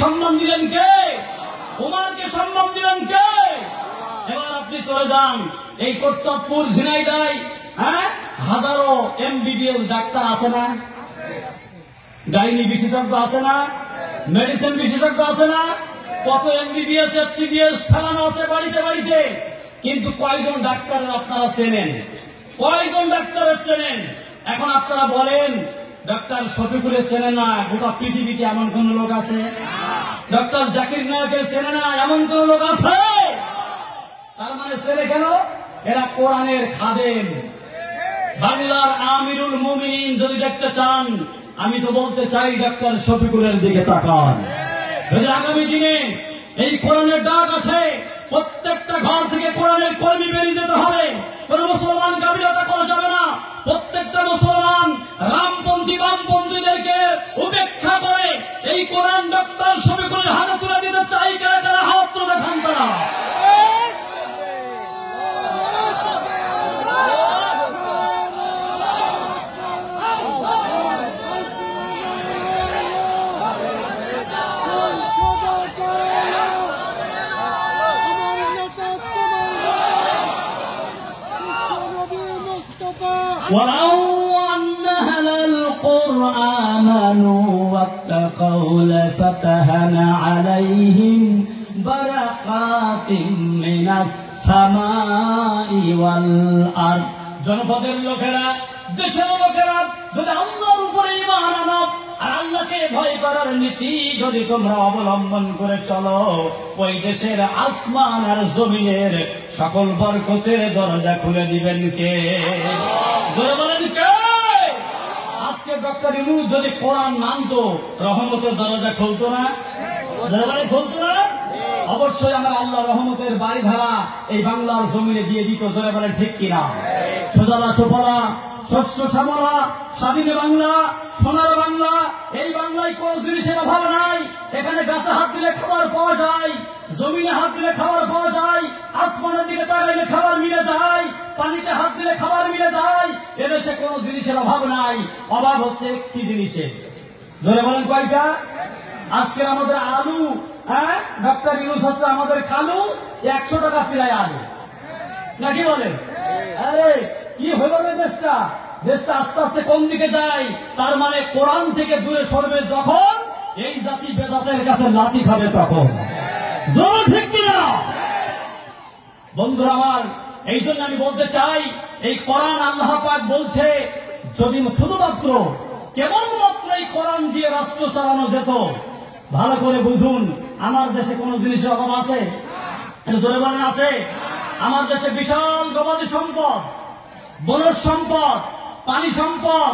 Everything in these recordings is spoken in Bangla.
সম্মান দিলেন কে? উমারকে সম্মান দিলেন কে? এবার আপনি চলে যান এই কোটচাঁদপুর ঝিনাইদহ, হ্যাঁ, হাজারো এমবিবিএস ডাক্তার আছে না? গাইনি বিশেষজ্ঞ আছে না? মেডিসিন বিশেষজ্ঞ আছে না? কত এমবিবিএস এফসিবিএস ফেলানো আছে বাড়িতে বাড়িতে, কিন্তু কয়জন ডাক্তারের আপনারা চেনেন? কয়জন ডাক্তারের চেনেন? এখন আপনারা বলেন ডক্টর শফিকুলের চেনে না, গোটা পৃথিবীতে এমন কোন লোক আছে? ডক্টর জাকির নায়কের চেনে না, এমন কোন লোক আছে? তার মানে চেনে কেন? এরা কোরআনের খাদেম। বাংলার আমিরুল মুমিনিন যদি দেখতে চান, আমি তো বলতে চাই ডক্টর শফিকুলের দিকে তাকান। যদি আগামী দিনে এই কোরআনের ডাক আছে, প্রত্যেকটা ঘর থেকে কোরআনের কর্মী বেরিয়ে যেতে হবে। কোন মুসলমান গাফিলতা করা যাবে না। প্রত্যেকটা মুসলমান রামপন্থী বামপন্থীদেরকে উপেক্ষা করে এই কোরআন ডক্টর শফিকুলের হাতে তুলে দিতে চাই। কারা কারা হাত তুলে দেখান তারা। ولو أن أهل القرى آمنوا واتقوا لفتحنا عليهم بركات من السماء والأرض। জনপদের লোকেরা, দেশের লোকেরা যদি আল্লাহর উপরে ঈমান আনো আর আল্লাহকে ভয় করার নীতি যদি তোমরা অবলম্বন করে চলো, ওই দেশের আসমান আর জমিনের সকল বরকতের দরজা খুলে দিবেন কে? জোরে বলেন কে? আজকে ডক্টর ইউনূস যদি কোরআন মানতো, রহমতের দরজা খুলতো না? জোরে বলেন খুলতো না? অবশ্যই আমার আল্লাহ রহমতের বাড়িধারা এই বাংলার জমিনে দিয়ে দিত। জোরে বলেন ঠিক কিনা? সুজলা সুফলা শস্য শ্যামলা স্বাধীন বাংলা, সোনার বাংলা। এই বাংলায় কোন জিনিসের অভাব নাই। এখানে গাছে হাত দিলে খাবার পাওয়া যায়, জমিনে হাত দিলে খাবার পাওয়া যায়, আসমানের দিকে তাকাইলে খাবার মিলে যায়, পানিতে হাত দিলে খাবার মিলে যায়। এদেশে কোন জিনিসের অভাব নাই। অভাব হচ্ছে একটি জিনিসের। ধরে বলেন কয়টা? আজকের আমাদের আলু, হ্যাঁ, ডক্টর ইউনূস হচ্ছে আমাদের কালু, 100 টাকা প্রায় আলু, নাকি বলেন? আরে কি হইল রে দেশটা? দেশটা আস্তে আস্তে কোন দিকে যায়? তার মানে কোরআন থেকে দূরে সরবে যখন, এই জাতি বেজাতের কাছে লাথি খাবে তখন। জোর ঠিক কিনা? বন্ধুরা আমার, এই জন্য আমি বলতে চাই, এই কোরআন আল্লাহ পাক বলছে যদি শুধুমাত্র কেবলমাত্র এই কোরআন দিয়ে রাষ্ট্র চালানো যেত, ভালো করে বুঝুন, আমার দেশে কোন জিনিসের অভাব আছে? জোরে বলেন আছে? আমার দেশে বিশাল গবাদি সম্পদ, বনজ সম্পদ, পানি সম্পদ,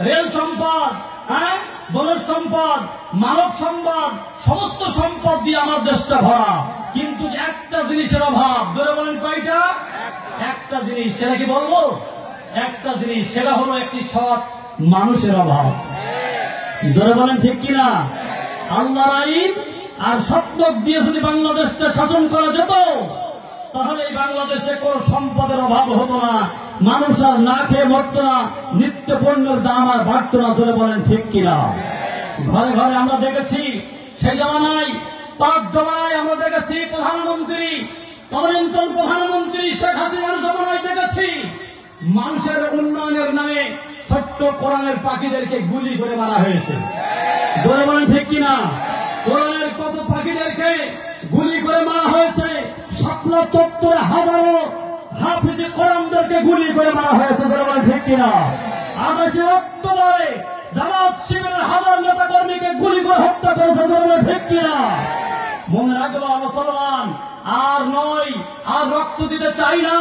রেল সম্পদ, হ্যাঁ, বনজ সম্পদ, মানব সম্পদ, সমস্ত সম্পদ দিয়ে আমার দেশটা ভরা। কিন্তু একটা জিনিসের অভাব। জোরে বলেন কয়টা? একটা জিনিস। সেটা কি বলবো? একটা জিনিস, সেটা হলো একটি সৎ মানুষের অভাব। জোরে বলেন ঠিক কিনা? আল্লাহর আইন আর সত্য দিয়ে যদি বাংলাদেশটা শাসন করা যেত, তাহলে এই বাংলাদেশে কোন সম্পদের অভাব হতো না, মানুষ আর না খেয়ে মরত না, নিত্য পণ্যের দাম আর বাড়ত না। জোরে বলেন ঠিক কিনা? ঘরে ঘরে আমরা দেখেছি, সেই জামানায়, তার জমানায় আমরা দেখেছি প্রধানমন্ত্রী, তদানীন্তন প্রধানমন্ত্রী শেখ হাসিনার জমানায় দেখেছি মানুষের উন্নয়নের নামে ছোট্ট কোরআনের পাখিদেরকে গুলি করে মারা হয়েছে। জোরে বলেন ঠিক কিনা? কোরআনের কত পাখিদেরকে গুলি করে মারা হয়েছে। শাপলা চত্বরে হাজারো হাফিজে কোরআনদেরকে গুলি করে মারা হয়েছে। জোরে বলেন ঠিক কিনা? আদেশে অক্টোবরে জামাত শিবিরের হাজার নেতা কর্মীকে গুলি করে হত্যা করেছে। জোরে বলেন ঠিক কিনা? মনে রাখবা মুসলমান, আর নয়, আর রক্ত দিতে চাই না।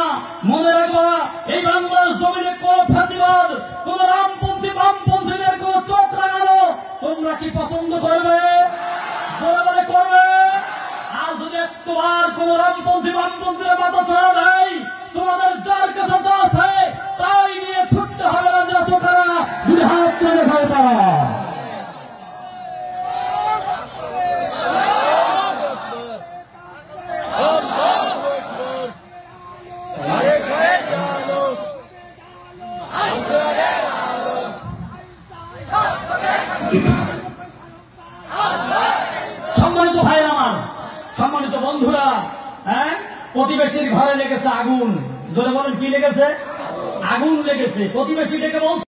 মনে রাখবা, এই বাংলার জমিনে কোন ফ্যাসিবাদ, কোন রামপন্থী বামপন্থীদের কোন চোখ লাগানো তোমরা কি পছন্দ করবে? বলে করবে? আর যদি একবার কোন রামপন্থী বামপন্থীরা মাথা ছাড়া দেয়, তোমাদের যার কাছে যা আছে তাই নিয়ে ছুটতে হবে। না যে চোখারা যদি হাত তুলে খায় তারা। সম্মানিত ভাইয়ের আমার, সম্মানিত বন্ধুরা, প্রতিবেশীর ঘরে লেগেছে আগুন। জোরে বলেন, কি লেগেছে? আগুন লেগেছে। প্রতিবেশী ডেকে বলছে